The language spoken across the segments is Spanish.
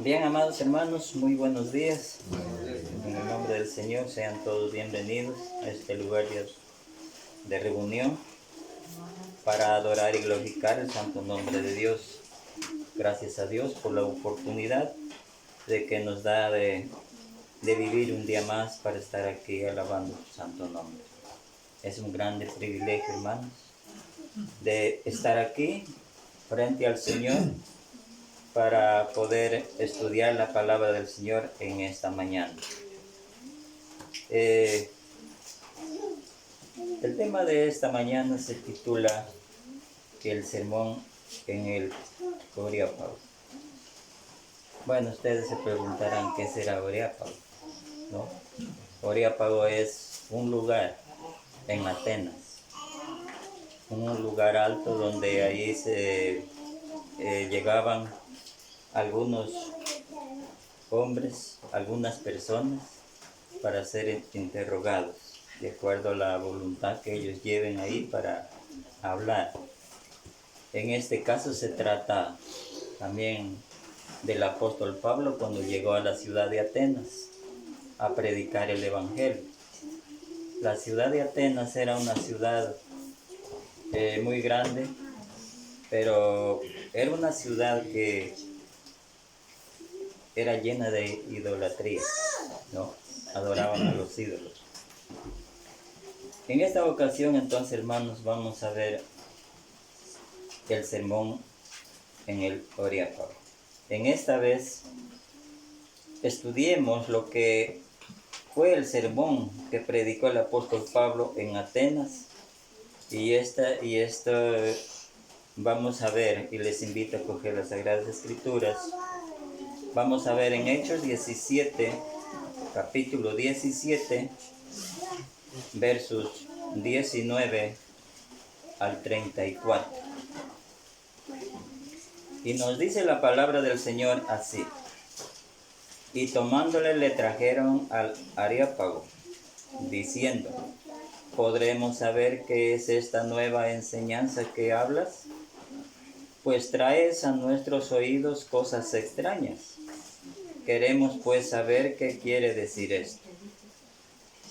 Bien, amados hermanos, muy buenos días. En el nombre del Señor sean todos bienvenidos a este lugar de reunión para adorar y glorificar el santo nombre de Dios. Gracias a Dios por la oportunidad de que nos da de vivir un día más para estar aquí alabando su santo nombre. Es un grande privilegio, hermanos, de estar aquí frente al Señor para poder estudiar la palabra del Señor en esta mañana. El tema de esta mañana se titula El sermón en el Areópago. Bueno, ustedes se preguntarán qué será Areópago, ¿no? Areópago es un lugar en Atenas, un lugar alto donde ahí se llegaban algunos hombres, algunas personas para ser interrogados de acuerdo a la voluntad que ellos lleven ahí para hablar. En este caso se trata también del apóstol Pablo cuando llegó a la ciudad de Atenas a predicar el evangelio. La ciudad de Atenas era una ciudad muy grande, pero era una ciudad que era llena de idolatría, ¿no? Adoraban a los ídolos. En esta ocasión, entonces, hermanos, vamos a ver el sermón en el Areópago. En esta vez, estudiemos lo que fue el sermón que predicó el apóstol Pablo en Atenas. Y esto vamos a ver, y les invito a coger las Sagradas Escrituras. Vamos a ver en Hechos 17, capítulo 17, versos 19 al 34. Y nos dice la palabra del Señor así: y tomándole le trajeron al Areópago, diciendo: ¿podremos saber qué es esta nueva enseñanza que hablas? Pues traes a nuestros oídos cosas extrañas. Queremos pues saber qué quiere decir esto.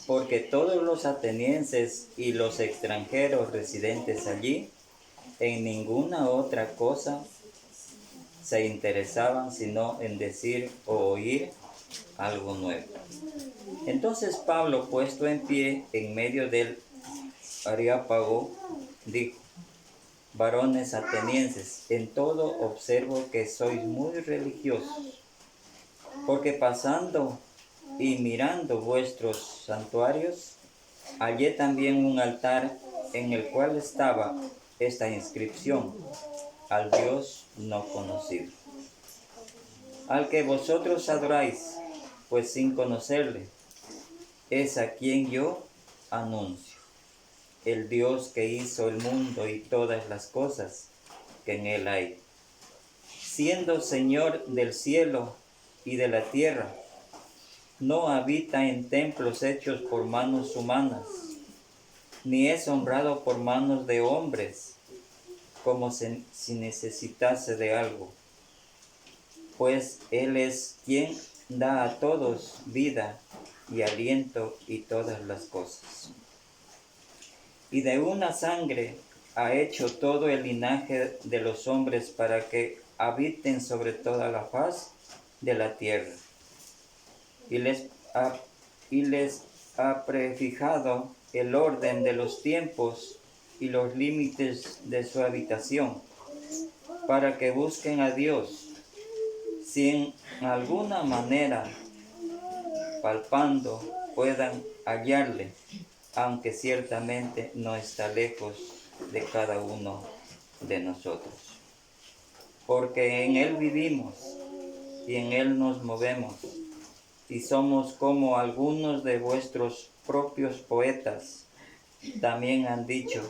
Porque todos los atenienses y los extranjeros residentes allí, en ninguna otra cosa se interesaban sino en decir o oír algo nuevo. Entonces Pablo, puesto en pie en medio del Areópago, dijo: varones atenienses, en todo observo que sois muy religiosos, porque pasando y mirando vuestros santuarios, hallé también un altar en el cual estaba esta inscripción: al Dios no conocido, al que vosotros adoráis, pues sin conocerle, es a quien yo anuncio, el Dios que hizo el mundo y todas las cosas que en él hay, siendo Señor del cielo y de la tierra. No habita en templos hechos por manos humanas, ni es honrado por manos de hombres, como si necesitase de algo, pues Él es quien da a todos vida y aliento y todas las cosas. Y de una sangre ha hecho todo el linaje de los hombres para que habiten sobre toda la faz de la tierra. Y les ha prefijado el orden de los tiempos y los límites de su habitación, para que busquen a Dios, si en alguna manera, palpando, puedan hallarle, aunque ciertamente no está lejos de cada uno de nosotros. Porque en Él vivimos y en Él nos movemos, y somos como algunos de vuestros propios poetas también han dicho,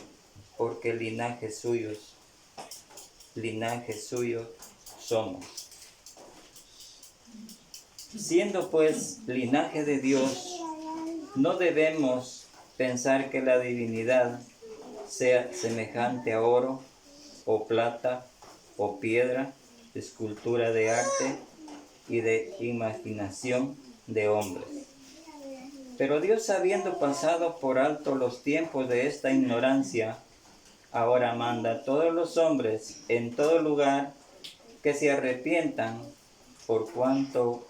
porque linaje suyo somos. Siendo pues linaje de Dios, no debemos pensar que la divinidad sea semejante a oro, o plata, o piedra, escultura de arte y de imaginación de hombres. Pero Dios, habiendo pasado por alto los tiempos de esta ignorancia, ahora manda a todos los hombres en todo lugar que se arrepientan, por cuanto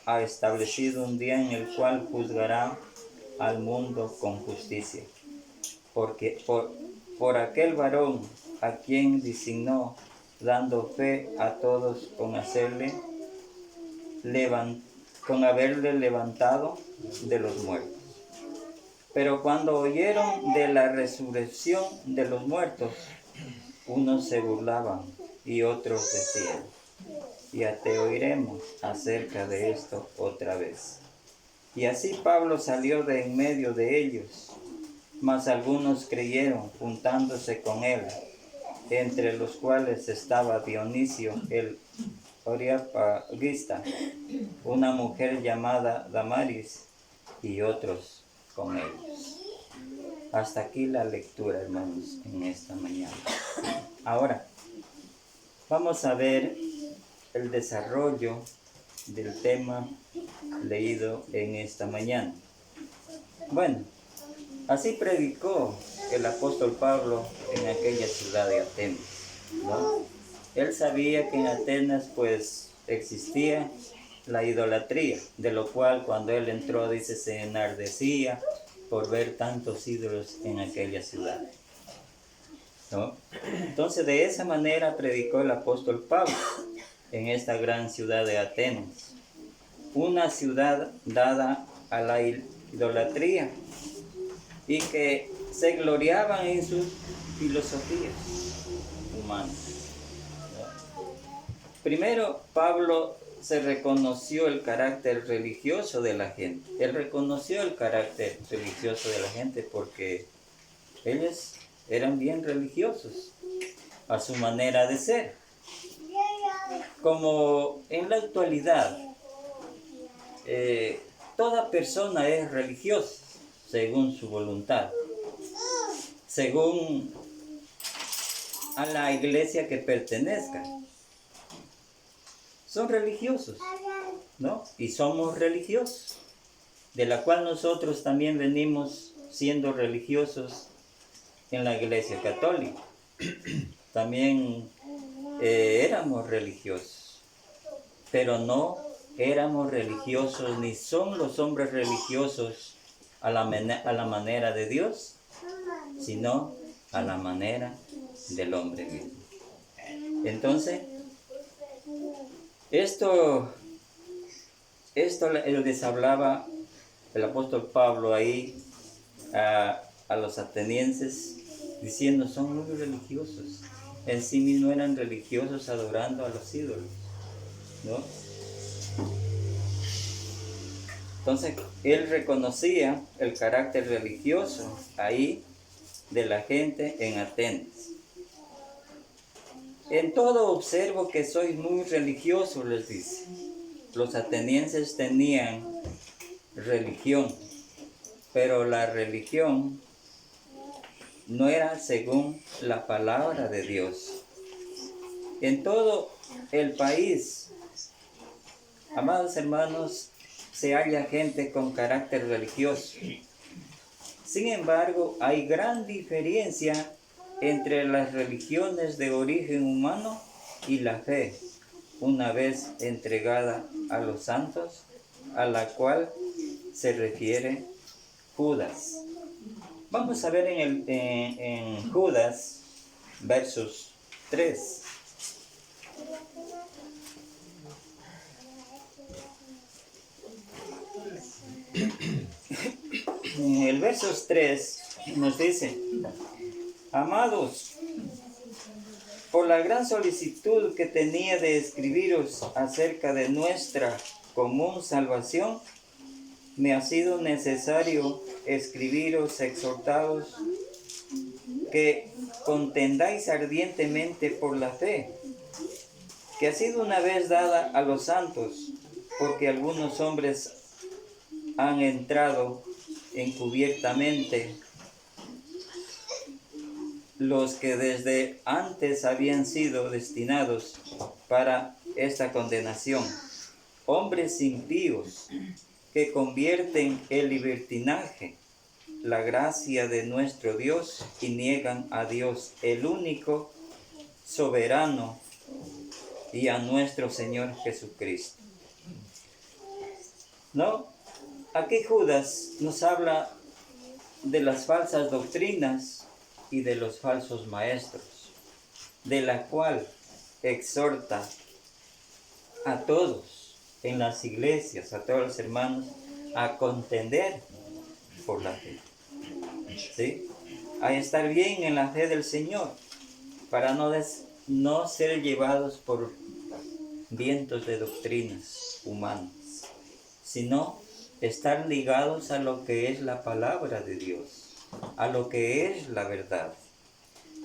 ha establecido un día en el cual juzgará al mundo con justicia. Porque por aquel varón a quien designó, dando fe a todos con haberle levantado de los muertos. Pero cuando oyeron de la resurrección de los muertos, unos se burlaban y otros decían: ya te oiremos acerca de esto otra vez. Y así Pablo salió de en medio de ellos, mas algunos creyeron juntándose con él, entre los cuales estaba Dionisio el Areopagita, una mujer llamada Damaris, y otros con ellos. Hasta aquí la lectura, hermanos, en esta mañana. Ahora, vamos a ver el desarrollo del tema leído en esta mañana. Bueno, así predicó el apóstol Pablo en aquella ciudad de Atenas, ¿no? Él sabía que en Atenas pues existía la idolatría, de lo cual cuando él entró, dice, se enardecía por ver tantos ídolos en aquella ciudad, ¿no? Entonces de esa manera predicó el apóstol Pablo en esta gran ciudad de Atenas, una ciudad dada a la idolatría y que se gloriaban en sus filosofías humanas. Primero, Pablo se reconoció el carácter religioso de la gente. Él reconoció el carácter religioso de la gente porque ellos eran bien religiosos a su manera de ser. Como en la actualidad, toda persona es religiosa según su voluntad, según a la iglesia que pertenezca. Son religiosos, ¿no? Y somos religiosos, de la cual nosotros también venimos siendo religiosos en la iglesia católica. También éramos religiosos, pero no éramos religiosos, ni son los hombres religiosos a la manera de Dios, sino a la manera del hombre mismo. Entonces, esto les hablaba el apóstol Pablo ahí a los atenienses, diciendo: son muy religiosos. En sí mismos eran religiosos adorando a los ídolos, ¿no? Entonces, él reconocía el carácter religioso ahí de la gente en Atenas. En todo observo que sois muy religiosos, les dice. Los atenienses tenían religión, pero la religión no era según la palabra de Dios. En todo el país, amados hermanos, se halla gente con carácter religioso. Sin embargo, hay gran diferencia entre las religiones de origen humano y la fe, una vez entregada a los santos, a la cual se refiere Judas. Vamos a ver en Judas, versos 3. En el versos 3 nos dice: amados, por la gran solicitud que tenía de escribiros acerca de nuestra común salvación, me ha sido necesario escribiros exhortados que contendáis ardientemente por la fe, que ha sido una vez dada a los santos, porque algunos hombres han entrado encubiertamente los que desde antes habían sido destinados para esta condenación, hombres impíos que convierten el libertinaje, la gracia de nuestro Dios, y niegan a Dios, el único soberano, y a nuestro Señor Jesucristo. ¿No? Aquí Judas nos habla de las falsas doctrinas y de los falsos maestros, de la cual exhorta a todos en las iglesias, a todos los hermanos, a contender por la fe, ¿sí? A estar bien en la fe del Señor, para no ser llevados por vientos de doctrinas humanas, sino estar ligados a lo que es la palabra de Dios, a lo que es la verdad.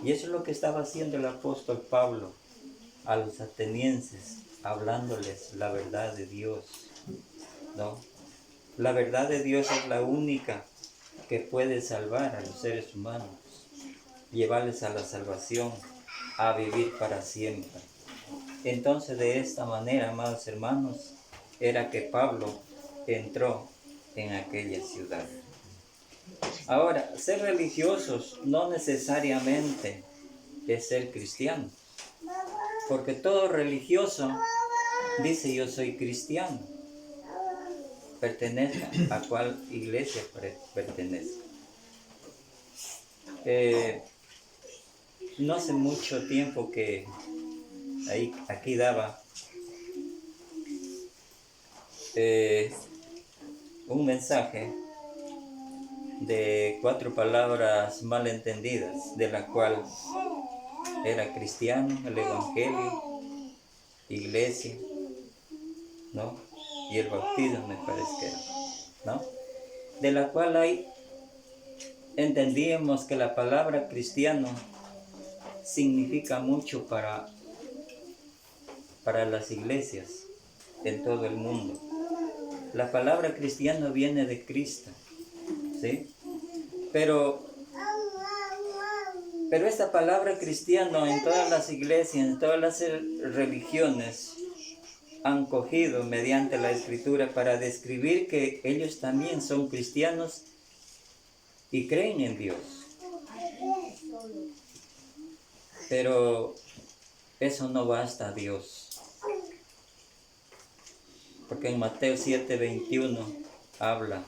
Y eso es lo que estaba haciendo el apóstol Pablo a los atenienses, hablándoles la verdad de Dios, ¿no? La verdad de Dios es la única que puede salvar a los seres humanos, llevarles a la salvación, a vivir para siempre. Entonces, de esta manera, amados hermanos, era que Pablo entró en aquella ciudad. Ahora, ser religiosos no necesariamente es ser cristiano, porque todo religioso dice yo soy cristiano, pertenezca a cuál iglesia pertenezca. No hace mucho tiempo que aquí daba un mensaje de 4 palabras mal entendidas, de la cual era cristiano, el evangelio, iglesia, ¿no? Y el bautismo me parece que era, ¿no? De la cual entendíamos que la palabra cristiano significa mucho para las iglesias en todo el mundo. La palabra cristiano viene de Cristo, ¿sí? Pero esta palabra cristiano en todas las iglesias, en todas las religiones, han cogido mediante la escritura para describir que ellos también son cristianos y creen en Dios. Pero eso no basta a Dios. Porque en Mateo 7:21 habla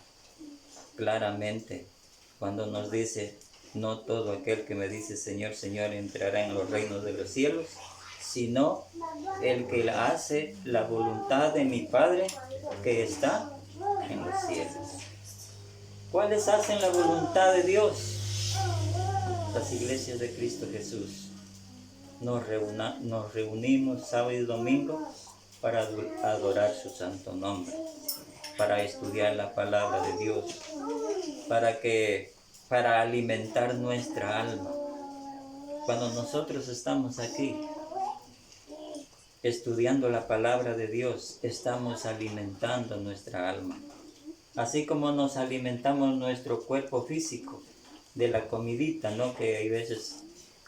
claramente cuando nos dice: no todo aquel que me dice Señor, Señor entrará en los reinos de los cielos, sino el que hace la voluntad de mi Padre que está en los cielos. ¿Cuáles hacen la voluntad de Dios? Las iglesias de Cristo Jesús. Nos reunimos sábado y domingo para adorar su santo nombre, para estudiar la palabra de Dios, para alimentar nuestra alma. Cuando nosotros estamos aquí estudiando la palabra de Dios, estamos alimentando nuestra alma. Así como nos alimentamos nuestro cuerpo físico de la comidita, ¿no? Que hay veces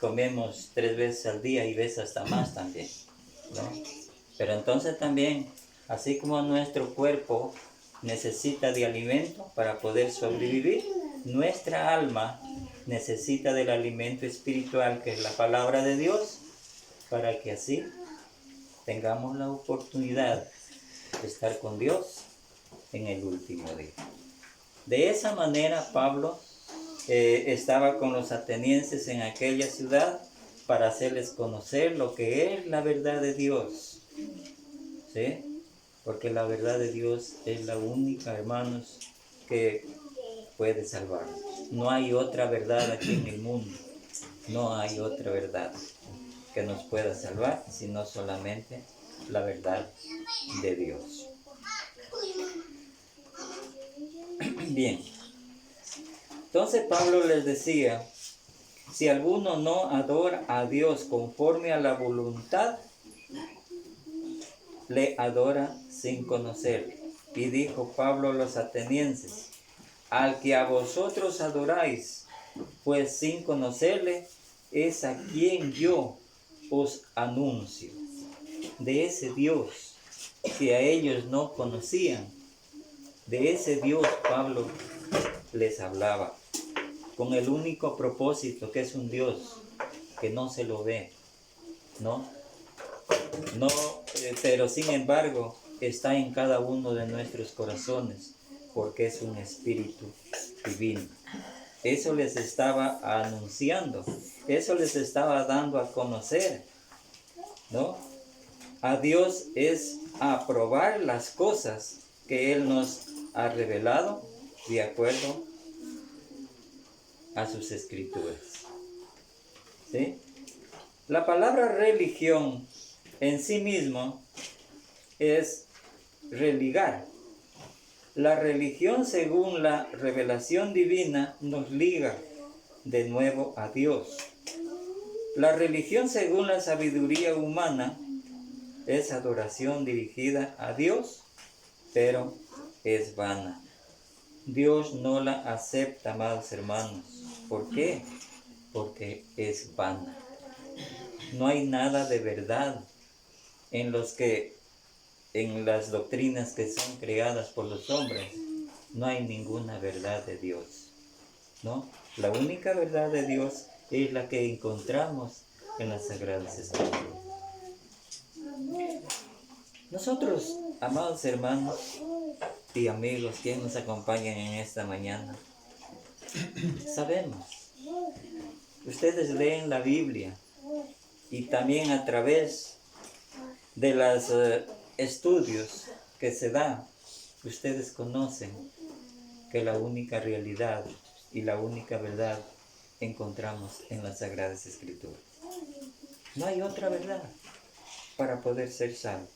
comemos 3 veces al día y veces hasta más también, ¿no? Pero entonces también, así como nuestro cuerpo necesita de alimento para poder sobrevivir, nuestra alma necesita del alimento espiritual, que es la palabra de Dios, para que así tengamos la oportunidad de estar con Dios en el último día. De esa manera Pablo estaba con los atenienses en aquella ciudad para hacerles conocer lo que es la verdad de Dios, ¿sí? Porque la verdad de Dios es la única, hermanos, que puede salvarnos. No hay otra verdad aquí en el mundo, no hay otra verdad que nos pueda salvar, sino solamente la verdad de Dios. Bien, entonces Pablo les decía: si alguno no adora a Dios conforme a la voluntad, le adora sin conocerle. Y dijo Pablo a los atenienses: al que a vosotros adoráis, pues sin conocerle, es a quien yo os anuncio. De ese Dios que a ellos no conocían, de ese Dios Pablo les hablaba, con el único propósito que es un Dios que no se lo ve, ¿no? Pero sin embargo está en cada uno de nuestros corazones, porque es un espíritu divino. Eso les estaba anunciando, eso les estaba dando a conocer, ¿no? A Dios es aprobar las cosas que Él nos ha revelado de acuerdo a sus escrituras. ¿Sí? La palabra religión en sí mismo es religar. La religión, según la revelación divina, nos liga de nuevo a Dios. La religión, según la sabiduría humana, es adoración dirigida a Dios, pero es vana. Dios no la acepta, amados hermanos. ¿Por qué? Porque es vana. No hay nada de verdad en las doctrinas que son creadas por los hombres. No hay ninguna verdad de Dios, ¿no? La única verdad de Dios es la que encontramos en las Sagradas Escrituras. Nosotros, amados hermanos y amigos que nos acompañan en esta mañana, sabemos, ustedes leen la Biblia y también a través de los estudios que se dan, ustedes conocen que la única realidad y la única verdad encontramos en las Sagradas Escrituras. No hay otra verdad para poder ser salvos.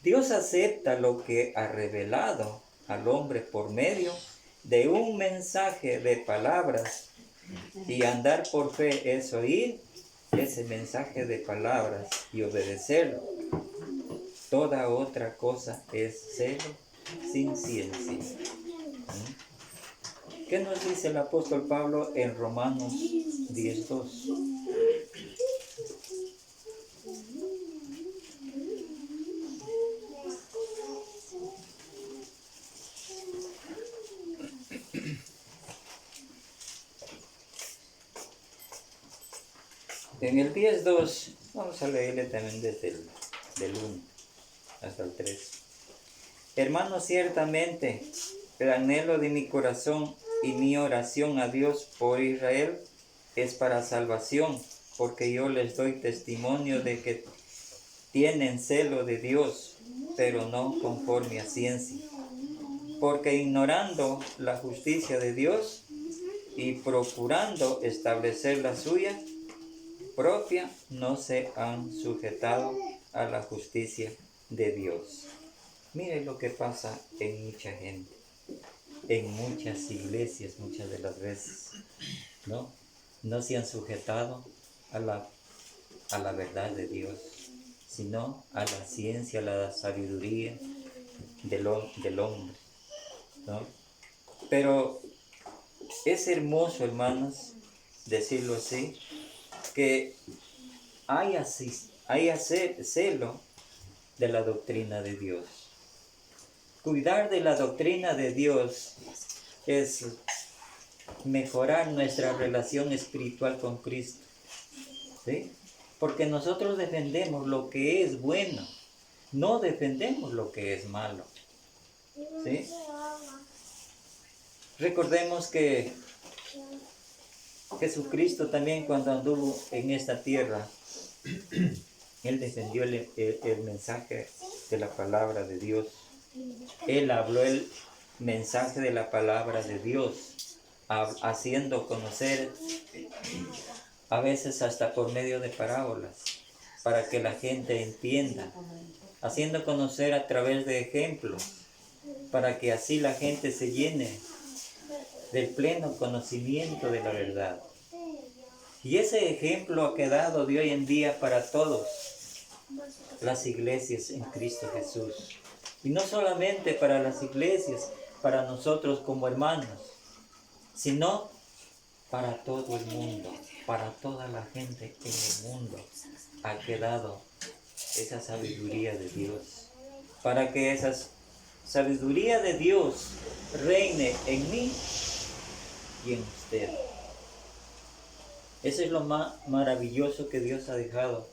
Dios acepta lo que ha revelado al hombre por medio de un mensaje de palabras, y andar por fe es oír ese mensaje de palabras y obedecerlo. Toda otra cosa es celo sin ciencia. ¿Qué nos dice el apóstol Pablo en Romanos 10:2? En el 10:2, vamos a leerle también desde del 1 hasta el 3. Hermanos, ciertamente el anhelo de mi corazón y mi oración a Dios por Israel es para salvación, porque yo les doy testimonio de que tienen celo de Dios, pero no conforme a ciencia. Porque ignorando la justicia de Dios y procurando establecer la suya propia, no se han sujetado a la justicia de Dios. Mire lo que pasa en mucha gente, en muchas iglesias, muchas de las veces, ¿no? No se han sujetado a la verdad de Dios, sino a la ciencia, a la sabiduría del hombre, ¿no? Pero es hermoso, hermanos, decirlo así, que haya celo de la doctrina de Dios. Cuidar de la doctrina de Dios es mejorar nuestra relación espiritual con Cristo, ¿sí? Porque nosotros defendemos lo que es bueno, no defendemos lo que es malo, ¿sí? Recordemos que Jesucristo también, cuando anduvo en esta tierra, Él defendió el mensaje de la palabra de Dios. Él habló el mensaje de la palabra de Dios, haciendo conocer, a veces hasta por medio de parábolas, para que la gente entienda, haciendo conocer a través de ejemplos, para que así la gente se llene del pleno conocimiento de la verdad. Y ese ejemplo ha quedado de hoy en día para todos las iglesias en Cristo Jesús. Y no solamente para las iglesias, para nosotros como hermanos, sino para todo el mundo, para toda la gente en el mundo, ha quedado esa sabiduría de Dios. Para que esa sabiduría de Dios reine en mí y en usted. Eso es lo más maravilloso que Dios ha dejado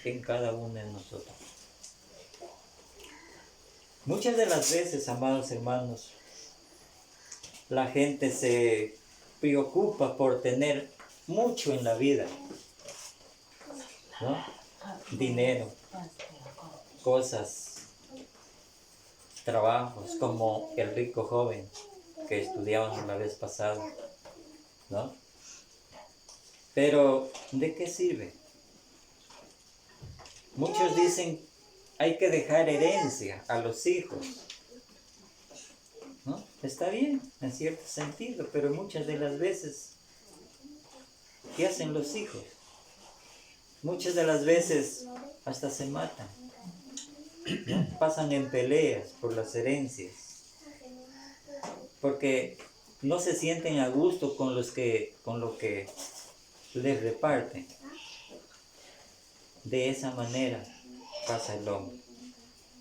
en cada uno de nosotros. Muchas de las veces, amados hermanos, la gente se preocupa por tener mucho en la vida, ¿no? Dinero, cosas, trabajos, como el rico joven que estudiábamos la vez pasada, ¿no? Pero, ¿de qué sirve? Muchos dicen, hay que dejar herencia a los hijos, ¿no? Está bien, en cierto sentido, pero muchas de las veces, ¿qué hacen los hijos? Muchas de las veces hasta se matan, ¿no? Pasan en peleas por las herencias, porque no se sienten a gusto con lo que les reparten. De esa manera pasa el hombre.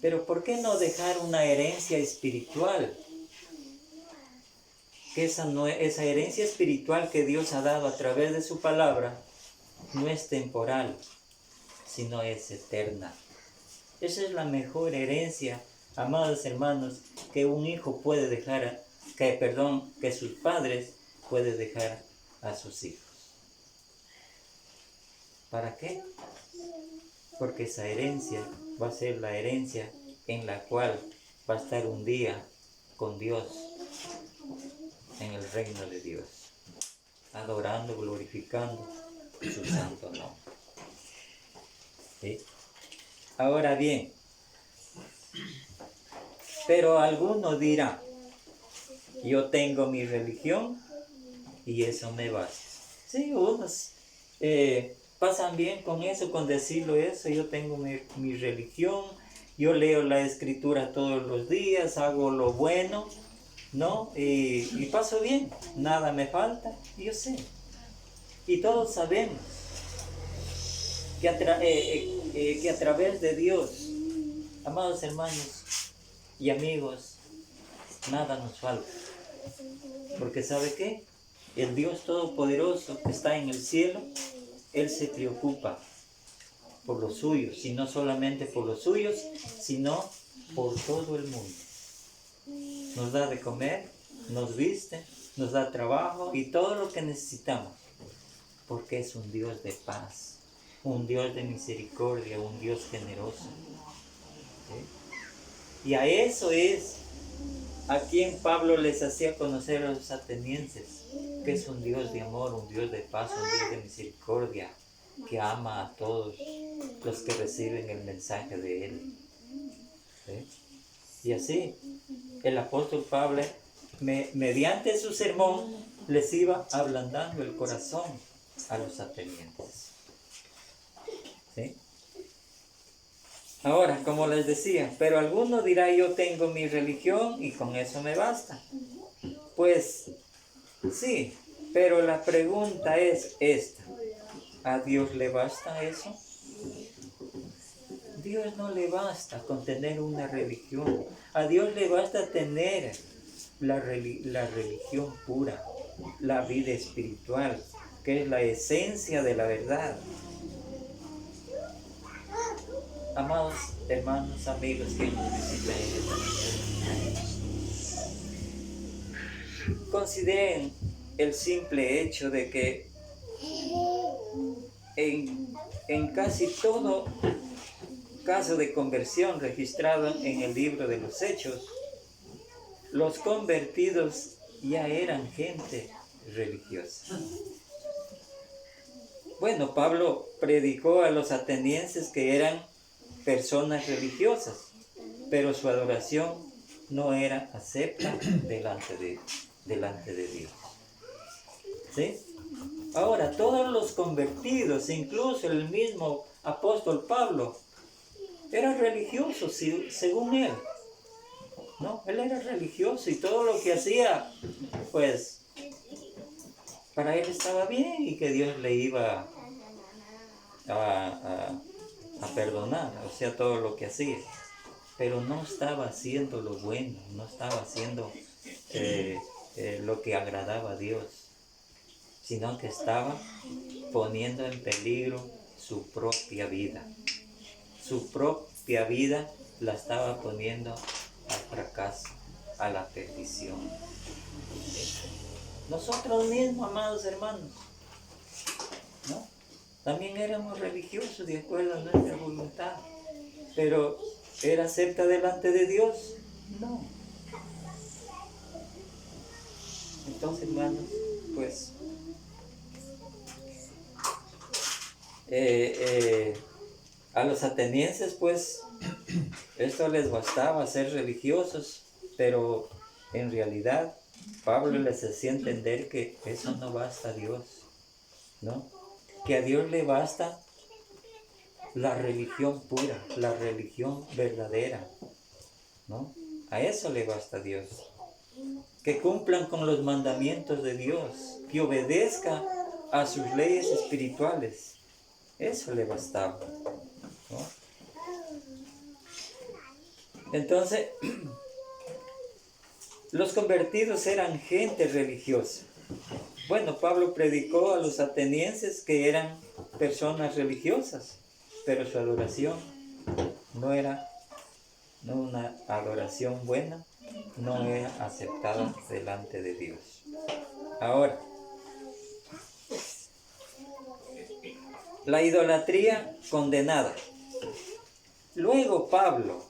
Pero ¿por qué no dejar una herencia espiritual? Que esa herencia espiritual que Dios ha dado a través de su palabra no es temporal, sino es eterna. Esa es la mejor herencia, amados hermanos, que un hijo puede dejar, que sus padres pueden dejar a sus hijos. ¿Para qué? Porque esa herencia va a ser la herencia en la cual va a estar un día con Dios en el reino de Dios, adorando, glorificando su santo nombre. ¿Sí? Ahora bien, pero alguno dirá, yo tengo mi religión y eso me basta. Sí, unos pasan bien con eso, con decirlo eso, yo tengo mi religión, yo leo la escritura todos los días, hago lo bueno, ¿no? Y paso bien, nada me falta, yo sé. Y todos sabemos que a través de Dios, amados hermanos y amigos, nada nos falta. Porque ¿sabe qué? El Dios Todopoderoso que está en el cielo, Él se preocupa por los suyos, y no solamente por los suyos, sino por todo el mundo. Nos da de comer, nos viste, nos da trabajo y todo lo que necesitamos, porque es un Dios de paz, un Dios de misericordia, un Dios generoso. ¿Sí? Y a eso es a quien Pablo les hacía conocer a los atenienses, que es un Dios de amor, un Dios de paz, un Dios de misericordia, que ama a todos los que reciben el mensaje de Él. ¿Sí? Y así, el apóstol Pablo, mediante su sermón, les iba ablandando el corazón a los atenienses. ¿Sí? Ahora, como les decía, pero alguno dirá, yo tengo mi religión y con eso me basta. Pues sí, pero la pregunta es esta: ¿a Dios le basta eso? Dios no le basta con tener una religión. A Dios le basta tener la religión pura, la vida espiritual, que es la esencia de la verdad. Amados hermanos, amigos que nos visitan en esta noche, consideren el simple hecho de que en casi todo caso de conversión registrado en el libro de los Hechos, los convertidos ya eran gente religiosa. Bueno, Pablo predicó a los atenienses que eran personas religiosas, pero su adoración no era acepta delante de Dios. ¿Sí? Ahora, todos los convertidos, incluso el mismo apóstol Pablo, era religioso según él, ¿no? Él era religioso y todo lo que hacía, pues, para él estaba bien y que Dios le iba a perdonar, o sea, todo lo que hacía. Pero no estaba haciendo lo bueno, no estaba haciendo lo que agradaba a Dios, sino que estaba poniendo en peligro su propia vida. Su propia vida la estaba poniendo al fracaso, a la perdición. Nosotros mismos, amados hermanos, ¿no? También éramos religiosos de acuerdo a nuestra voluntad, pero ¿era acepta delante de Dios? No. Entonces, hermanos, pues a los atenienses, pues esto les bastaba ser religiosos, pero en realidad Pablo les hacía entender que eso no basta a Dios, ¿no? Que a Dios le basta la religión pura, la religión verdadera, ¿no? A eso le basta a Dios. Que cumplan con los mandamientos de Dios, que obedezca a sus leyes espirituales. Eso le bastaba, ¿no? Entonces, los convertidos eran gente religiosa. Bueno, Pablo predicó a los atenienses que eran personas religiosas, pero su adoración no era una adoración buena, no era aceptada delante de Dios. Ahora, la idolatría condenada. Luego Pablo,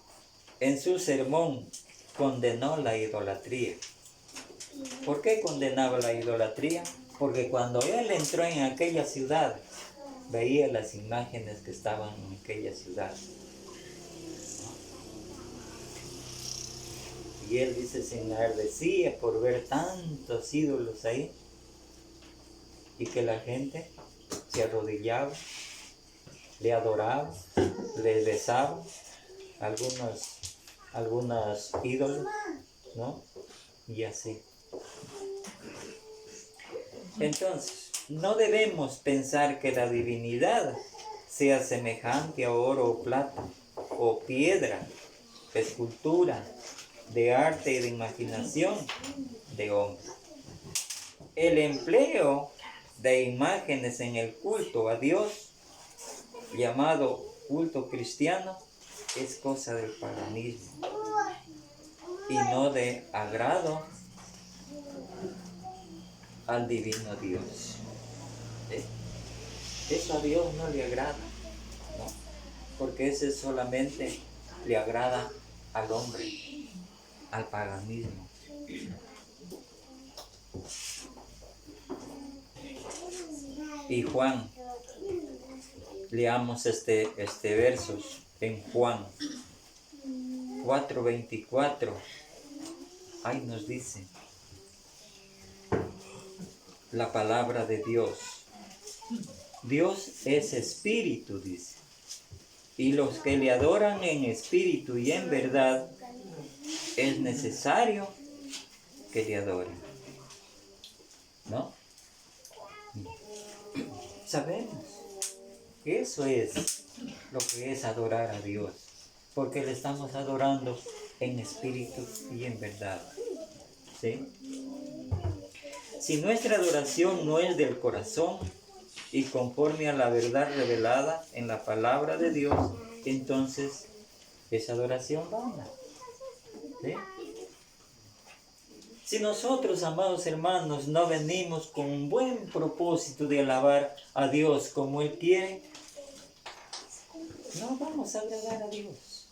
en su sermón, condenó la idolatría. ¿Por qué condenaba la idolatría? Porque cuando él entró en aquella ciudad, veía las imágenes que estaban en aquella ciudad. Y él dice, se enardecía por ver tantos ídolos ahí, y que la gente se arrodillaba, le adoraba, le besaba, algunos ídolos, ¿no? Y así. Entonces, no debemos pensar que la divinidad sea semejante a oro o plata, o piedra, escultura, de arte y de imaginación de hombre. El empleo de imágenes en el culto a Dios, llamado culto cristiano, es cosa del paganismo y no de agrado al divino Dios. Eso a Dios no le agrada, ¿no? Porque ese solamente le agrada al hombre, al paganismo. Y Juan, leamos este verso en Juan 4:24. Ahí nos dice la palabra de Dios. Dios es espíritu, dice. Y los que le adoran en espíritu y en verdad, es necesario que le adoren. ¿No? Sabemos que eso es lo que es adorar a Dios, porque le estamos adorando en espíritu y en verdad. ¿Sí? Si nuestra adoración no es del corazón y conforme a la verdad revelada en la palabra de Dios, entonces es adoración vana. ¿Sí? Si nosotros, amados hermanos, no venimos con un buen propósito de alabar a Dios como Él quiere, no vamos a agradar a Dios.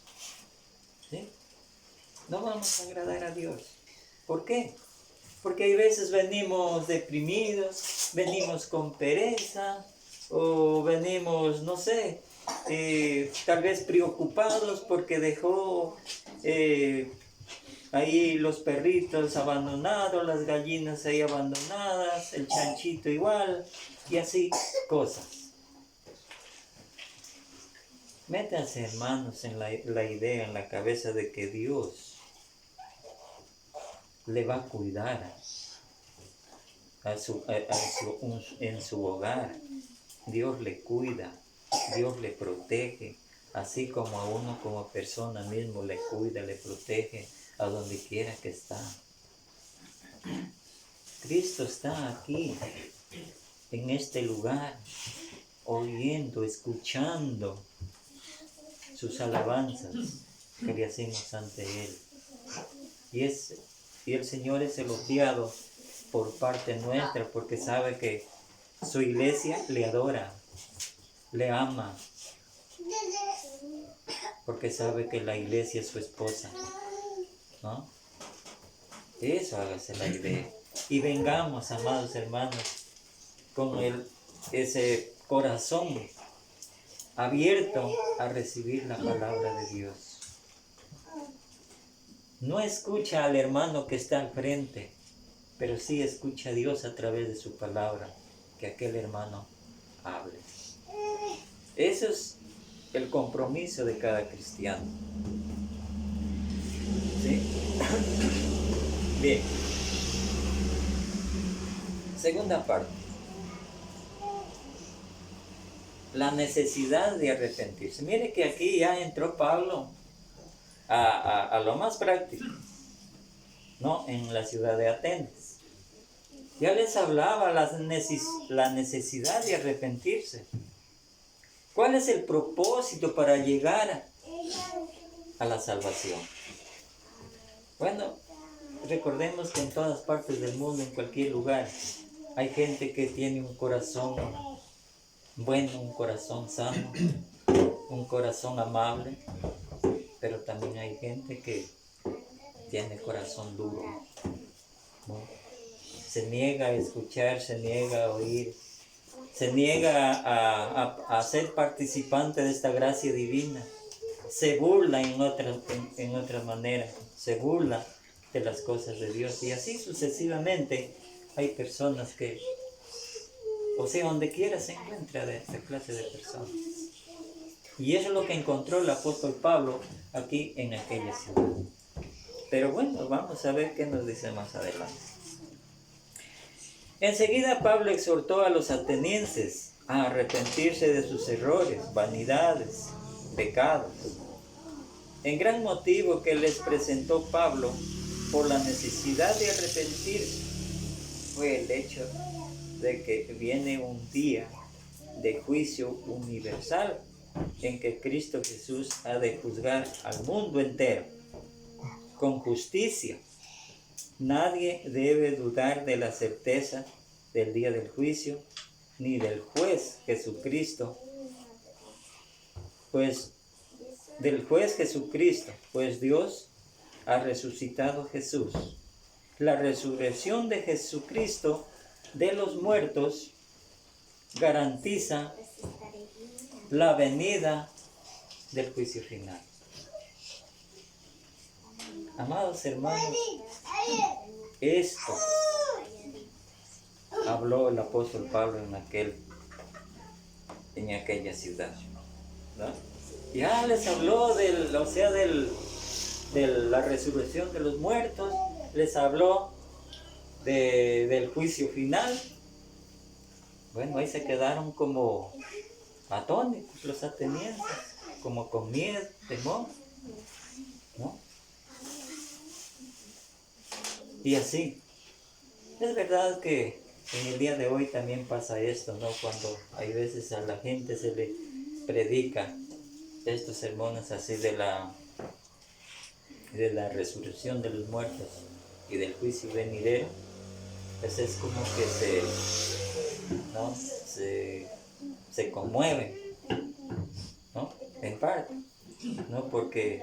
¿Sí? No vamos a agradar a Dios. ¿Por qué? Porque hay veces venimos deprimidos, venimos con pereza, o venimos, no sé, tal vez preocupados porque dejó ahí los perritos abandonados, las gallinas ahí abandonadas, el chanchito igual, y así cosas. Métanse, hermanos, en la idea, en la cabeza de que Dios le va a cuidar en su hogar. Dios le cuida, Dios le protege, así como a uno como persona mismo le cuida, le protege a donde quiera que está. Cristo está aquí, en este lugar, oyendo, escuchando sus alabanzas que le hacemos ante Él. Y el Señor es elogiado por parte nuestra porque sabe que su iglesia le adora, le ama, porque sabe que la iglesia es su esposa, ¿no? Eso hágase la idea. Y vengamos, amados hermanos, con ese corazón abierto a recibir la palabra de Dios. No escucha al hermano que está al frente, pero sí escucha a Dios a través de su palabra, que aquel hermano hable. Eso es el compromiso de cada cristiano. ¿Sí? Bien. Segunda parte. La necesidad de arrepentirse. Mire que aquí ya entró Pablo a lo más práctico, ¿no? En la ciudad de Atenas. Ya les hablaba la necesidad de arrepentirse. ¿Cuál es el propósito para llegar a la salvación? Bueno, recordemos que en todas partes del mundo, en cualquier lugar, hay gente que tiene un corazón bueno, un corazón sano, un corazón amable, pero también hay gente que tiene corazón duro, ¿no? Se niega a escuchar, se niega a oír, se niega a ser participante de esta gracia divina, se burla en otra manera, se burla de las cosas de Dios, y así sucesivamente hay personas que, o sea, donde quiera se encuentra de esta clase de personas. Y eso es lo que encontró el apóstol Pablo aquí en aquella ciudad. Pero bueno, vamos a ver qué nos dice más adelante. Enseguida Pablo exhortó a los atenienses a arrepentirse de sus errores, vanidades, pecados. El gran motivo que les presentó Pablo por la necesidad de arrepentirse fue el hecho de que viene un día de juicio universal en que Cristo Jesús ha de juzgar al mundo entero con justicia. Nadie debe dudar de la certeza del día del juicio, ni del juez Jesucristo, pues Dios ha resucitado a Jesús. La resurrección de Jesucristo de los muertos garantiza la venida del juicio final. Amados hermanos, esto habló el apóstol Pablo en aquella ciudad, ¿no? Ya les habló de la resurrección de los muertos, les habló del juicio final. Bueno, ahí se quedaron como atónitos los atenienses, como con miedo, temor, ¿no? Y así, es verdad que en el día de hoy también pasa esto, ¿no? Cuando hay veces a la gente se le predica estos sermones así de la resurrección de los muertos y del juicio venidero, pues es como que se conmueven, ¿no? En parte, ¿no? Porque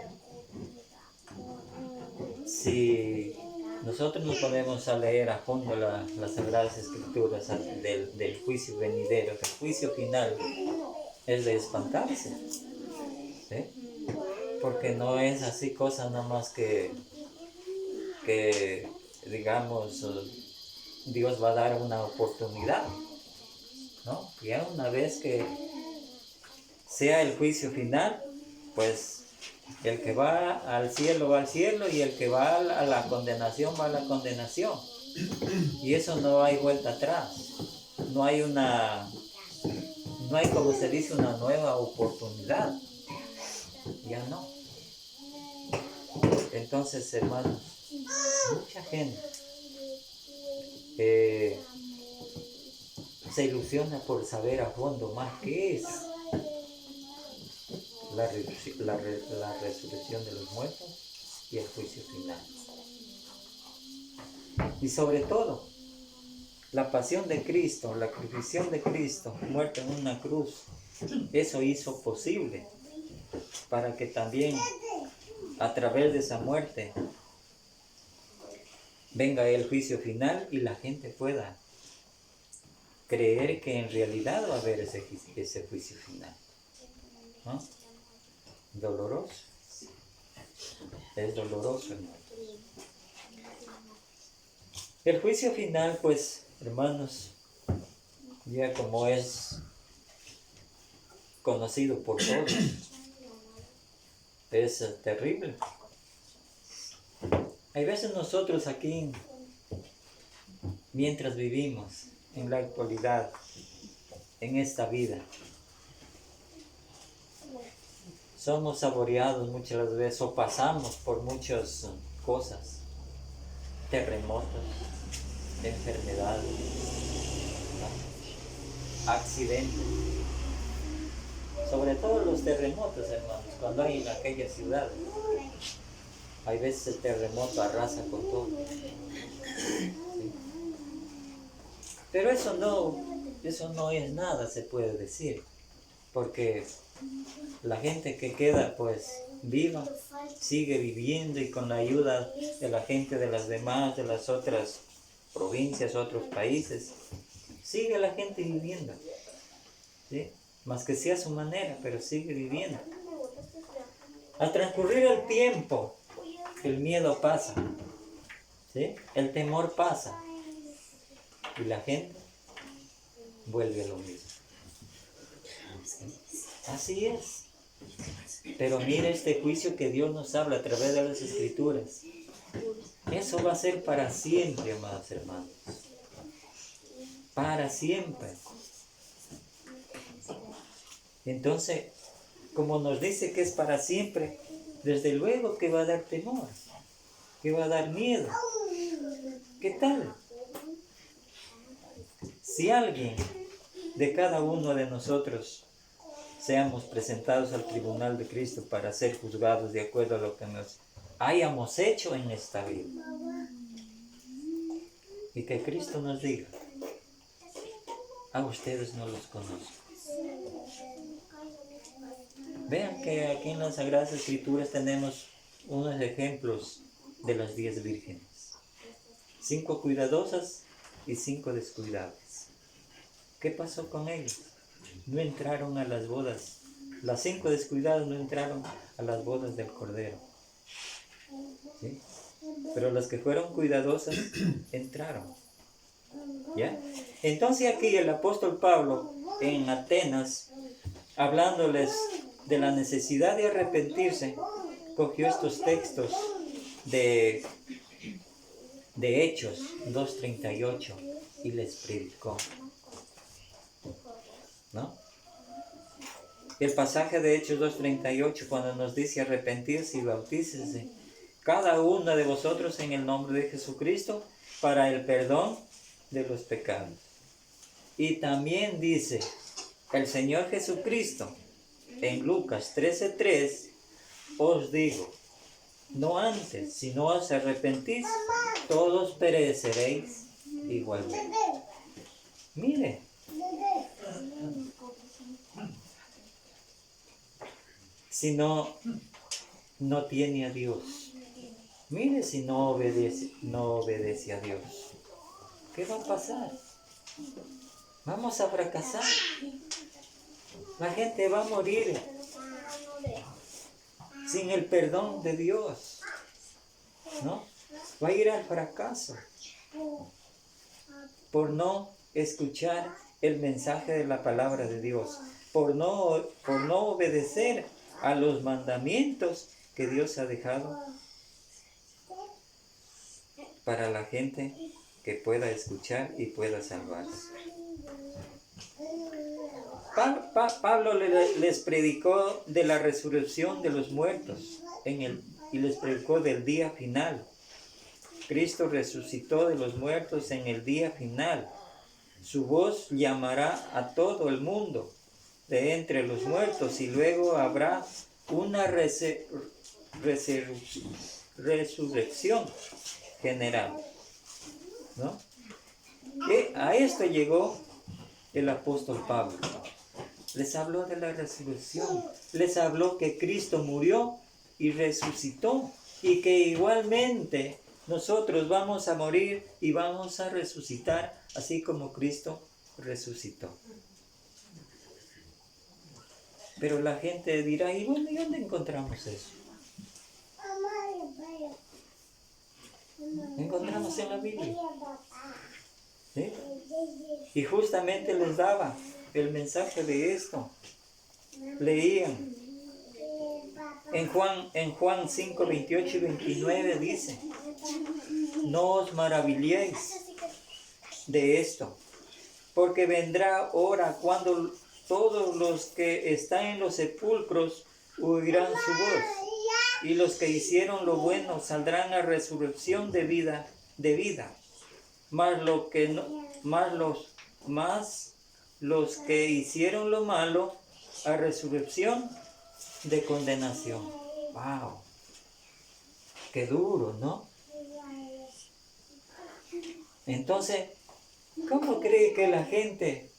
si nosotros nos ponemos a leer a fondo las Sagradas Escrituras del juicio venidero, del juicio final, es de espantarse, ¿sí? Porque no es así cosa nada más que digamos, Dios va a dar una oportunidad, ¿no? Ya una vez que sea el juicio final, pues el que va al cielo y el que va a la condenación va a la condenación. Y eso no hay vuelta atrás. No hay como se dice, una nueva oportunidad. Ya no. Entonces, hermanos, mucha gente se ilusiona por saber a fondo más qué es la resurrección de los muertos y el juicio final. Y sobre todo, la pasión de Cristo, la crucifixión de Cristo, muerto en una cruz, eso hizo posible para que también a través de esa muerte venga el juicio final y la gente pueda creer que en realidad va a haber ese juicio final. ¿No? Doloroso. Es doloroso, hermanos. El juicio final, pues, hermanos, ya como es conocido por todos, es terrible. Hay veces nosotros aquí, mientras vivimos en la actualidad, en esta vida, somos saboreados muchas veces o pasamos por muchas cosas, terremotos, enfermedades, ¿no? Accidentes, sobre todo los terremotos, hermanos, cuando hay en aquellas ciudades, hay veces el terremoto arrasa con todo. ¿Sí? Pero eso no es nada, se puede decir, porque la gente que queda pues viva, sigue viviendo y con la ayuda de la gente de las demás, de las otras provincias, otros países, sigue la gente viviendo, ¿sí? Más que sea a su manera, pero sigue viviendo. Al transcurrir el tiempo, el miedo pasa, ¿sí? El temor pasa y la gente vuelve a lo mismo. Así es. Pero mire este juicio que Dios nos habla a través de las Escrituras. Eso va a ser para siempre, amados hermanos. Para siempre. Entonces, como nos dice que es para siempre, desde luego que va a dar temor, que va a dar miedo. ¿Qué tal? Si alguien de cada uno de nosotros seamos presentados al tribunal de Cristo para ser juzgados de acuerdo a lo que nos hayamos hecho en esta vida, y que Cristo nos diga: a ustedes no los conozco. Vean que aquí en las Sagradas Escrituras tenemos unos ejemplos de las 10 vírgenes. 5 cuidadosas y 5 descuidadas. ¿Qué pasó con ellos? No entraron a las bodas. Las 5 descuidadas no entraron a las bodas del Cordero. ¿Sí? Pero las que fueron cuidadosas entraron. ¿Ya? Entonces aquí el apóstol Pablo en Atenas, hablándoles de la necesidad de arrepentirse, cogió estos textos de Hechos 2:38 y les predicó, ¿no? El pasaje de Hechos 2:38, cuando nos dice arrepentirse y bautícese cada uno de vosotros en el nombre de Jesucristo para el perdón de los pecados. Y también dice el Señor Jesucristo en Lucas 13:3, os digo, no antes, si no os arrepentís, todos pereceréis igualmente. Mire, si no tiene a Dios, mire si no obedece a Dios, ¿qué va a pasar? Vamos a fracasar. La gente va a morir sin el perdón de Dios, ¿no? Va a ir al fracaso por no escuchar el mensaje de la palabra de Dios, por no obedecer a los mandamientos que Dios ha dejado para la gente que pueda escuchar y pueda salvarse. Pablo les predicó de la resurrección de los muertos y les predicó del día final. Cristo resucitó de los muertos en el día final. Su voz llamará a todo el mundo de entre los muertos y luego habrá una resurrección general, ¿no? A esto llegó el apóstol Pablo. Les habló de la resurrección, les habló que Cristo murió y resucitó y que igualmente nosotros vamos a morir y vamos a resucitar así como Cristo resucitó. Pero la gente dirá, ¿y bueno, y dónde encontramos eso? Encontramos en la Biblia. ¿Sí? Y justamente les daba el mensaje de esto. Leían en Juan 5, 28 y 29 dice: no os maravilléis de esto, porque vendrá hora cuando todos los que están en los sepulcros oirán su voz, y los que hicieron lo bueno saldrán a resurrección de vida, mas los que hicieron lo malo a resurrección de condenación. ¡Wow! ¡Qué duro!, ¿no? Entonces, ¿cómo cree que la gente,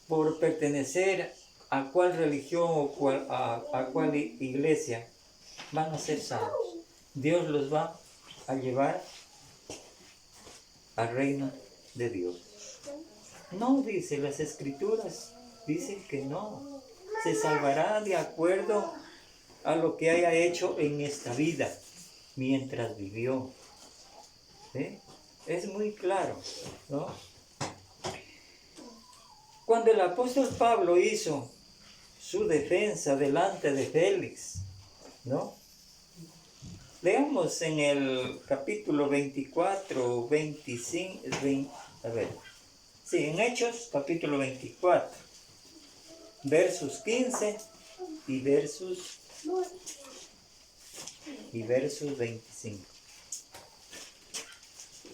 por pertenecer a cuál religión o a cuál iglesia, van a ser salvos? Dios los va a llevar al reino de Dios. No, dice las Escrituras, dicen que no. Se salvará de acuerdo a lo que haya hecho en esta vida, mientras vivió. ¿Sí? Es muy claro, ¿no? Cuando el apóstol Pablo hizo su defensa delante de Félix, ¿no? Leamos en el capítulo 24, 25, en Hechos, capítulo 24, versos 15 y versos 25.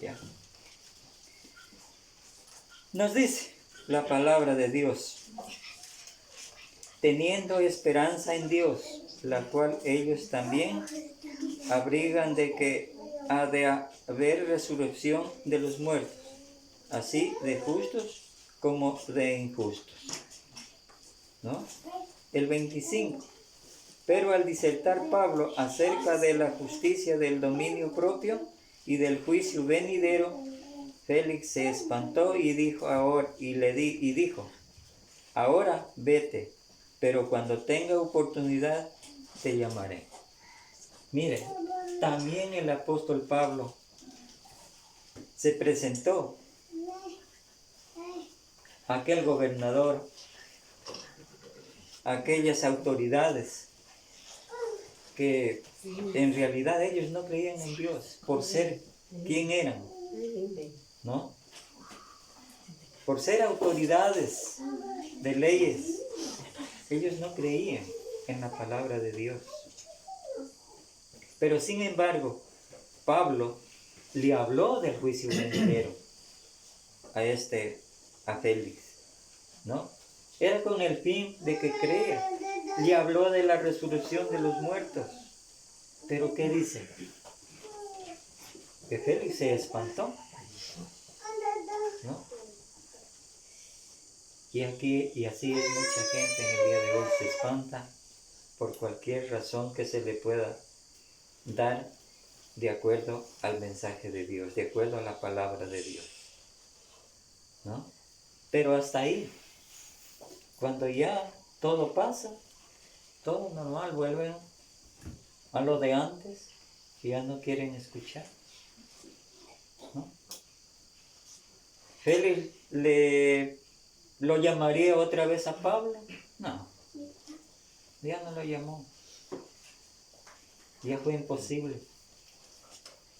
Ya. Nos dice la palabra de Dios: teniendo esperanza en Dios, la cual ellos también abrigan de que ha de haber resurrección de los muertos, así de justos como de injustos. ¿No? El 25. Pero al disertar Pablo acerca de la justicia del dominio propio y del juicio venidero, Félix se espantó y dijo: ahora vete, pero cuando tenga oportunidad te llamaré. Mire, también el apóstol Pablo se presentó a aquel gobernador, a aquellas autoridades que en realidad ellos no creían en Dios por ser quien eran, ¿no? Por ser autoridades de leyes, ellos no creían en la palabra de Dios. Pero sin embargo, Pablo le habló del juicio venidero a Félix, ¿no? Era con el fin de que crea. Le habló de la resurrección de los muertos. Pero ¿qué dice? Que Félix se espantó, ¿no? Y así es mucha gente en el día de hoy, se espanta por cualquier razón que se le pueda dar de acuerdo al mensaje de Dios, de acuerdo a la palabra de Dios, ¿no? Pero hasta ahí, cuando ya todo pasa, todo normal, vuelven a lo de antes y ya no quieren escuchar, ¿no? Félix lo llamaría otra vez a Pablo. No, ya no lo llamó. Ya fue imposible,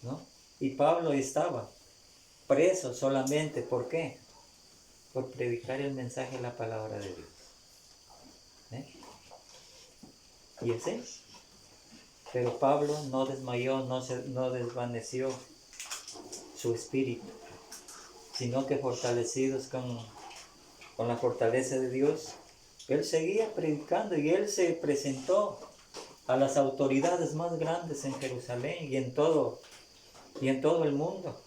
¿no? Y Pablo estaba preso solamente, ¿por qué? Por predicar el mensaje de la palabra de Dios. Y ese. Pero Pablo no desmayó, no desvaneció su espíritu, sino que fortalecidos con la fortaleza de Dios, él seguía predicando y él se presentó a las autoridades más grandes en Jerusalén y en todo el mundo,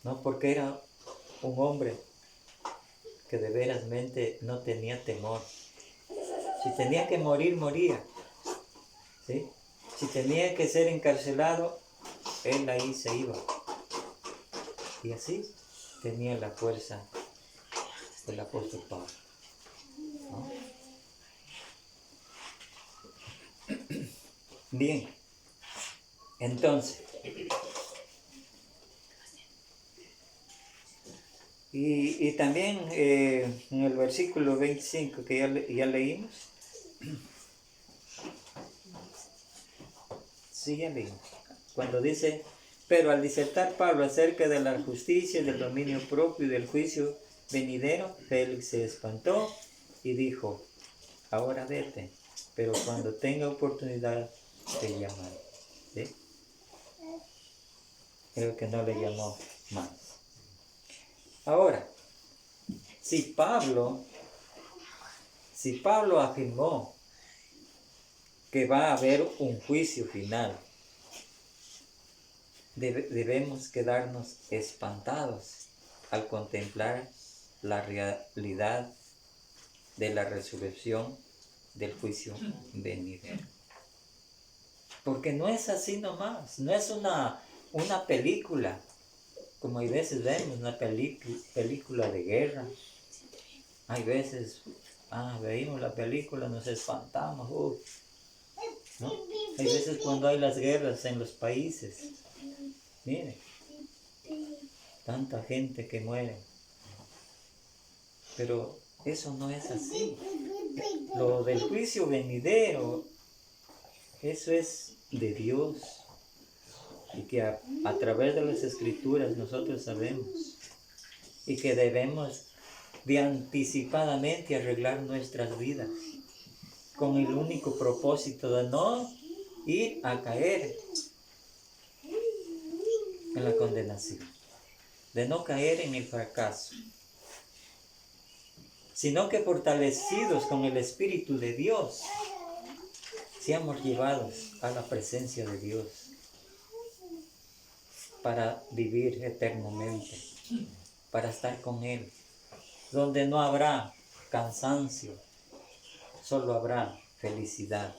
¿no? Porque era un hombre que de verasmente no tenía temor. Si tenía que morir, moría, ¿sí? Si tenía que ser encarcelado, él ahí se iba. Y así tenía la fuerza del apóstol Pablo, ¿no? Bien, entonces, y también en el versículo 25 que ya leímos, sí, ya leímos, cuando dice: pero al disertar Pablo acerca de la justicia, del dominio propio y del juicio venidero, Félix se espantó y dijo: ahora vete, pero cuando tenga oportunidad te llamaré. ¿Sí? Creo que no le llamó más. Ahora, si Pablo afirmó que va a haber un juicio final, debemos quedarnos espantados al contemplar la realidad de la resurrección del juicio venidero. Porque no es así nomás, no es una película, como hay veces vemos una película de guerra. Hay veces, veímos la película, nos espantamos, ¿no? Hay veces cuando hay las guerras en los países, mire, tanta gente que muere. Pero eso no es así. Lo del juicio venidero, eso es de Dios. Y que a través de las Escrituras nosotros sabemos. Y que debemos de anticipadamente arreglar nuestras vidas. Con el único propósito de no ir a caer en la condenación. De no caer en el fracaso. Sino que fortalecidos con el Espíritu de Dios, seamos llevados a la presencia de Dios para vivir eternamente, para estar con Él, donde no habrá cansancio, solo habrá felicidad.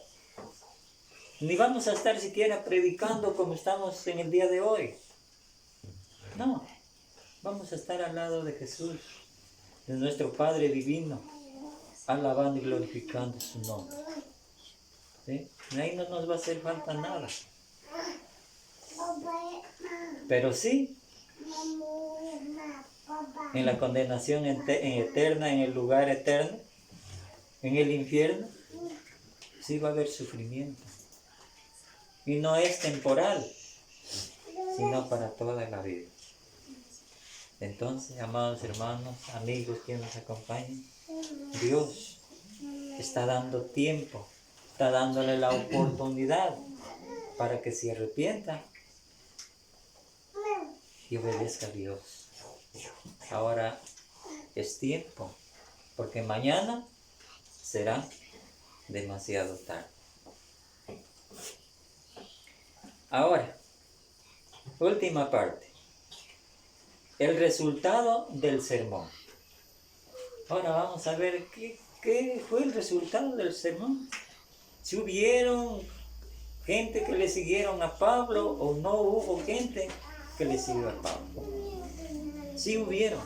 Ni vamos a estar siquiera predicando como estamos en el día de hoy. No, vamos a estar al lado de Jesús, de nuestro Padre Divino, alabando y glorificando su nombre. ¿Sí? Ahí no nos va a hacer falta nada. Pero sí, en la condenación eterna, en el lugar eterno, en el infierno, sí va a haber sufrimiento. Y no es temporal, sino para toda la vida. Entonces, amados hermanos, amigos que nos acompañan, Dios está dando tiempo, está dándole la oportunidad para que se arrepienta y obedezca a Dios. Ahora es tiempo, porque mañana será demasiado tarde. Ahora, última parte. El resultado del sermón. Ahora vamos a ver qué fue el resultado del sermón. Si hubieron gente que le siguieron a Pablo o no hubo gente que le siguió a Pablo. Sí hubieron,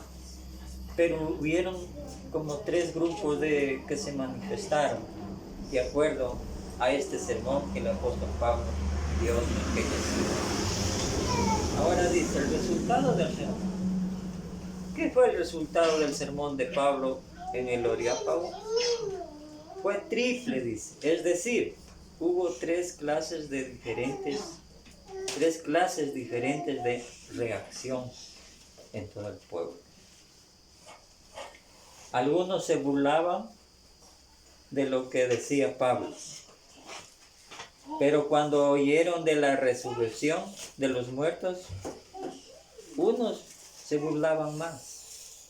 pero hubieron como 3 grupos que se manifestaron de acuerdo a este sermón que el apóstol Pablo dio en aquellos días. Ahora dice el resultado del sermón. ¿Qué fue el resultado del sermón de Pablo en el Areópago? Fue triple, dice. Es decir, hubo 3 clases diferentes de reacción en todo el pueblo. Algunos se burlaban de lo que decía Pablo, pero cuando oyeron de la resurrección de los muertos, unos se burlaban más,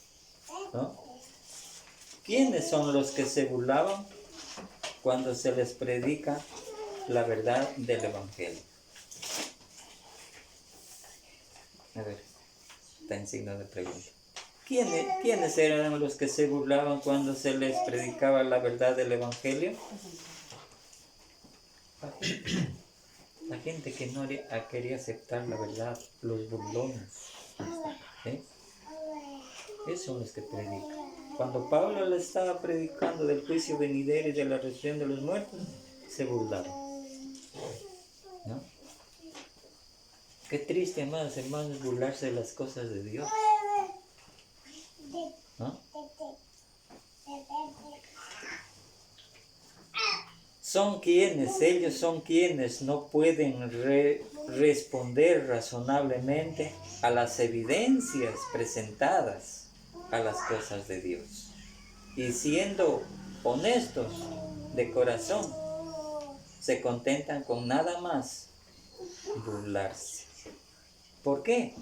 ¿no? ¿Quiénes son los que se burlaban cuando se les predica la verdad del Evangelio? A ver, está en signo de pregunta. ¿Quiénes eran los que se burlaban cuando se les predicaba la verdad del Evangelio? La gente que no quería aceptar la verdad, los burlones. ¿Eh? Esos son los que predican. Cuando Pablo le estaba predicando del juicio venidero y de la resurrección de los muertos, se burlaban, ¿no? Qué triste, amados hermanos, burlarse de las cosas de Dios, ¿no? Ellos son quienes no pueden responder razonablemente a las evidencias presentadas a las cosas de Dios. Y siendo honestos de corazón, se contentan con nada más burlarse. ¿Por qué?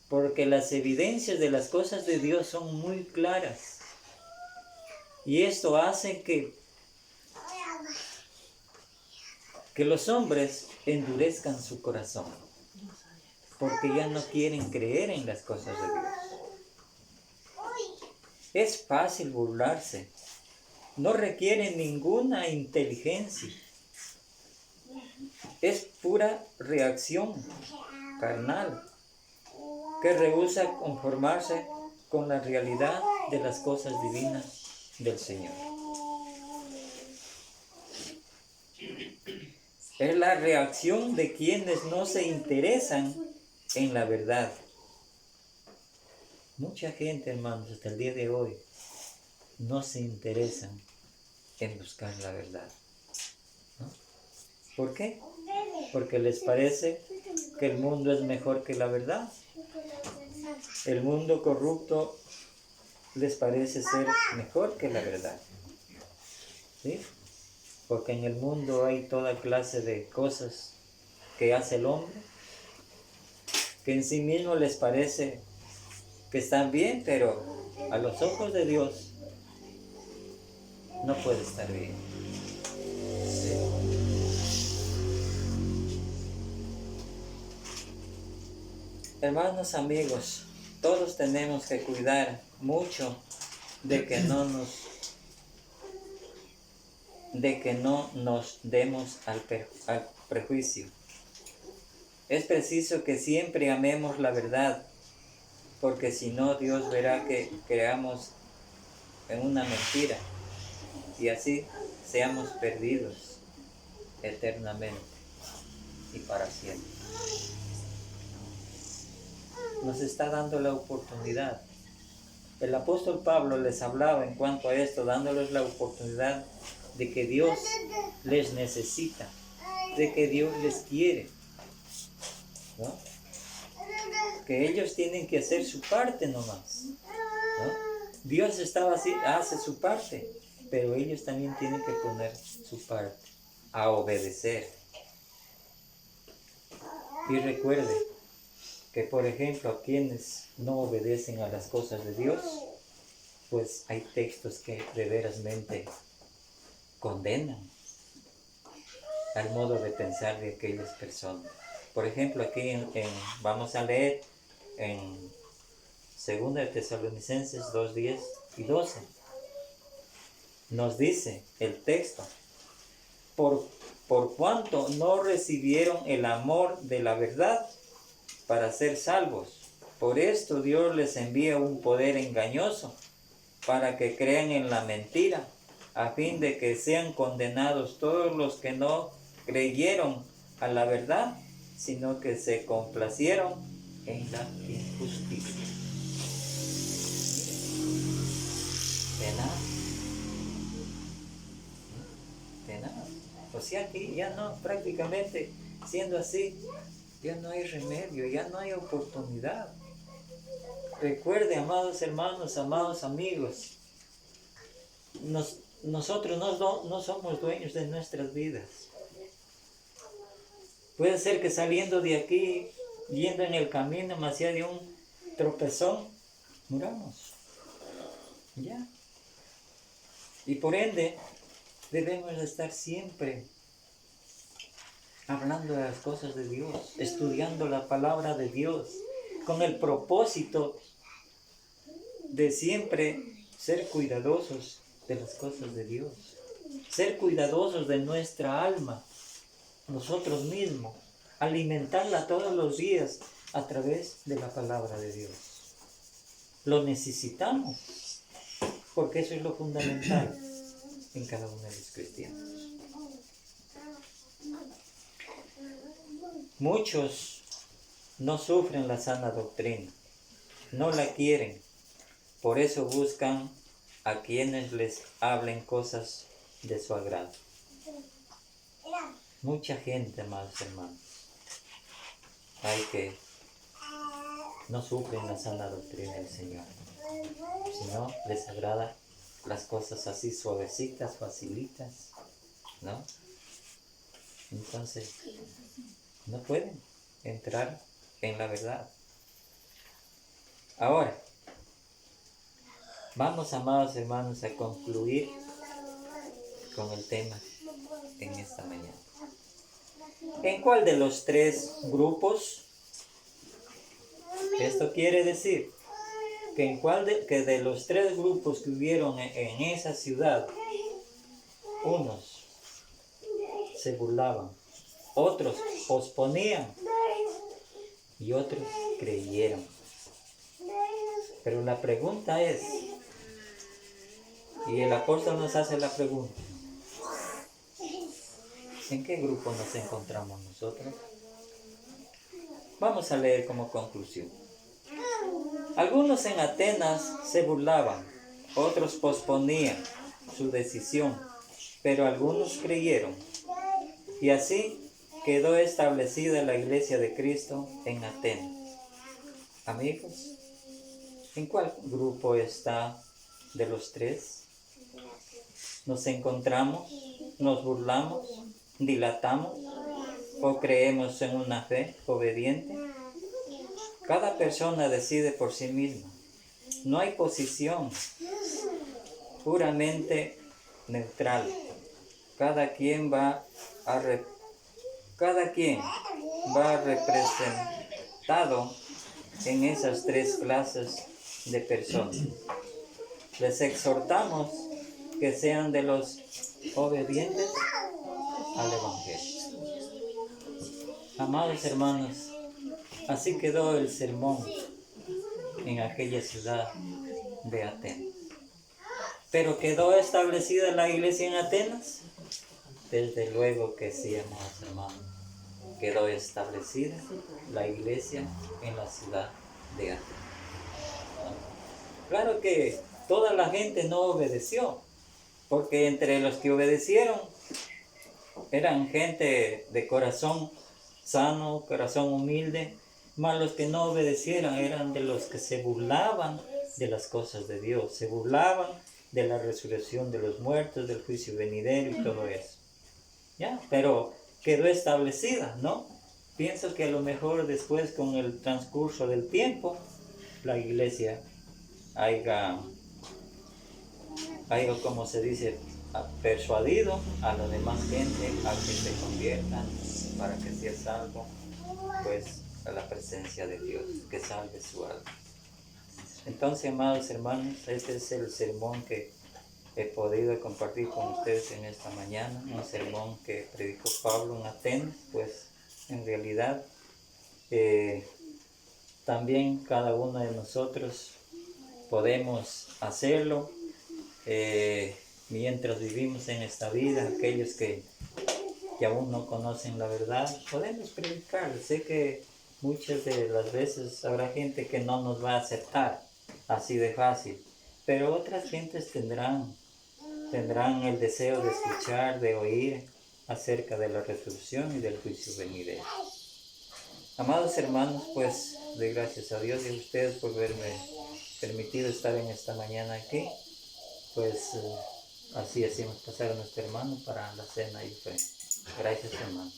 Porque las evidencias de las cosas de Dios son muy claras. Y esto hace que los hombres endurezcan su corazón, porque ya no quieren creer en las cosas de Dios. Es fácil burlarse, no requiere ninguna inteligencia, es pura reacción carnal que rehúsa conformarse con la realidad de las cosas divinas del Señor. Es la reacción de quienes no se interesan en la verdad. Mucha gente, hermanos, hasta el día de hoy, no se interesan en buscar la verdad, ¿no? ¿Por qué? Porque les parece que el mundo es mejor que la verdad. El mundo corrupto les parece ser mejor que la verdad, ¿sí? Porque en el mundo hay toda clase de cosas que hace el hombre, que en sí mismo les parece que están bien, pero a los ojos de Dios no puede estar bien. ¿Sí? Hermanos, amigos, todos tenemos que cuidar mucho de que no nos demos al prejuicio. Es preciso que siempre amemos la verdad, porque si no, Dios verá que creamos en una mentira y así seamos perdidos eternamente y para siempre. Nos está dando la oportunidad. El apóstol Pablo les hablaba en cuanto a esto, dándoles la oportunidad de que Dios les necesita, de que Dios les quiere, ¿no? Que ellos tienen que hacer su parte nomás, ¿no? Dios hace su parte, pero ellos también tienen que poner su parte, a obedecer. Y recuerde que, por ejemplo, a quienes no obedecen a las cosas de Dios, pues hay textos que de verasmente condenan al modo de pensar de aquellas personas. Por ejemplo, aquí vamos a leer en 2 de Tesalonicenses 2:10 y 12. Nos dice el texto: por cuanto no recibieron el amor de la verdad para ser salvos, por esto Dios les envía un poder engañoso para que crean en la mentira, a fin de que sean condenados todos los que no creyeron a la verdad, sino que se complacieron en la injusticia. De nada. O sea que ya no, prácticamente siendo así, ya no hay remedio, ya no hay oportunidad. Recuerde, amados hermanos, amados amigos, nosotros no somos dueños de nuestras vidas. Puede ser que saliendo de aquí, yendo en el camino, más allá de un tropezón, muramos. Ya. Y por ende, debemos estar siempre hablando de las cosas de Dios, estudiando la palabra de Dios, con el propósito de siempre ser cuidadosos de las cosas de Dios, ser cuidadosos de nuestra alma, nosotros mismos, alimentarla todos los días a través de la palabra de Dios. Lo necesitamos, porque eso es lo fundamental en cada uno de los cristianos. Muchos no sufren la sana doctrina, no la quieren, por eso buscan a quienes les hablen cosas de su agrado. Mucha gente, amados hermanos, hay que no sufren la sana doctrina del Señor, sino les agrada las cosas así suavecitas, facilitas, ¿no? Entonces, no pueden entrar en la verdad. Ahora, vamos, amados hermanos, a concluir con el tema en esta mañana. ¿En cuál de los tres grupos? Esto quiere decir que que de los tres grupos que hubieron en esa ciudad, unos se burlaban, otros posponían y otros creyeron. Pero la pregunta es, y el apóstol nos hace la pregunta, ¿en qué grupo nos encontramos nosotros? Vamos a leer como conclusión. Algunos en Atenas se burlaban, otros posponían su decisión, pero algunos creyeron. Y así quedó establecida la iglesia de Cristo en Atenas. Amigos, ¿en cuál grupo está de los tres? ¿Nos encontramos, nos burlamos, dilatamos o creemos en una fe obediente? Cada persona decide por sí misma. No hay posición puramente neutral. Cada quien va representado en esas tres clases de personas. Les exhortamos que sean de los obedientes al Evangelio. Amados hermanos, así quedó el sermón en aquella ciudad de Atenas. ¿Pero quedó establecida la iglesia en Atenas? Desde luego que sí, amados hermanos. Quedó establecida la iglesia en la ciudad de Atenas. Claro que toda la gente no obedeció, porque entre los que obedecieron eran gente de corazón sano, corazón humilde, mas los que no obedecieron eran de los que se burlaban de las cosas de Dios, se burlaban de la resurrección de los muertos, del juicio venidero y todo eso. ¿Ya? Pero quedó establecida, ¿no? Pienso que a lo mejor después, con el transcurso del tiempo, la iglesia haya, como se dice, persuadido a la demás gente a que se conviertan para que sea salvo, pues, a la presencia de Dios, que salve su alma. Entonces, amados hermanos, este es el sermón que he podido compartir con ustedes en esta mañana, un sermón que predicó Pablo en Atenas, pues en realidad también cada uno de nosotros podemos hacerlo mientras vivimos en esta vida. Aquellos que aún no conocen la verdad, podemos predicar. Sé que muchas de las veces habrá gente que no nos va a aceptar así de fácil, pero otras gentes tendrán el deseo de escuchar, de oír acerca de la resurrección y del juicio venidero. Amados hermanos, pues doy gracias a Dios y a ustedes por haberme permitido estar en esta mañana aquí. Pues así hacemos pasar a nuestro hermano para la cena y fe. Gracias, hermano.